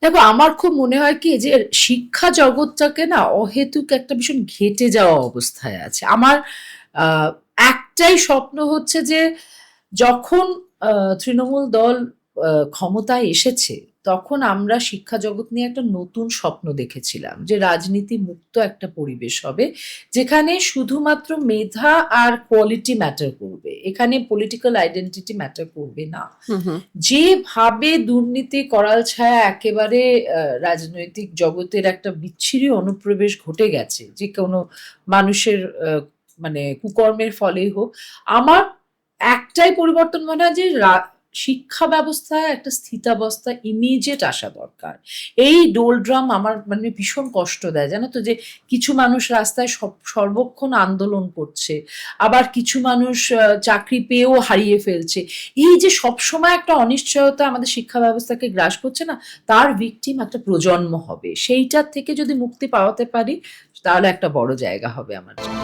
দেখো, আমার খুব মনে হয় কি যে শিক্ষা জগৎটাকে না অহেতুক একটা ভীষণ ঘেঁটে যাওয়া অবস্থায় আছে। আমার আহ, একটাই স্বপ্ন হচ্ছে যে যখন তৃণমূল দল ক্ষমতায় এসেছে, তখন আমরা শিক্ষা জগৎ নিয়ে একটা নতুন স্বপ্ন দেখেছিলাম যে রাজনীতি মুক্ত একটা পরিবেশ হবে, যেখানে শুধুমাত্র মেধা আর কোয়ালিটি ম্যাটার করবে, এখানে পলিটিক্যাল আইডেন্টিটি ম্যাটার করবে না। হুম হুম। যেভাবে দুর্নীতি করাল ছায়া একেবারে রাজনৈতিক জগতের একটা বিচ্ছিরি অনুপ্রবেশ ঘটে গেছে যে কোনো মানুষের মানে কুকর্মের ফলেই হোক, আমার একটাই পরিবর্তন মনে হয় যে শিক্ষা ব্যবস্থায় একটা স্থিতাবস্থা ইমিডিয়েট আসা দরকার। এই ডোলড্রাম আমার মানে ভীষণ কষ্ট দেয়, জানো তো, যে কিছু মানুষ রাস্তায় সর্বক্ষণ আন্দোলন করছে, আবার কিছু মানুষ চাকরি পেয়েও হারিয়ে ফেলছে। এই যে সবসময় একটা অনিশ্চয়তা আমাদের শিক্ষা ব্যবস্থাকে গ্রাস করছে না, তার ভিকটিম একটা প্রজন্ম হবে। সেইটার থেকে যদি মুক্তি পাওয়াতে পারি, তাহলে একটা বড় জায়গা হবে আমার জন্য।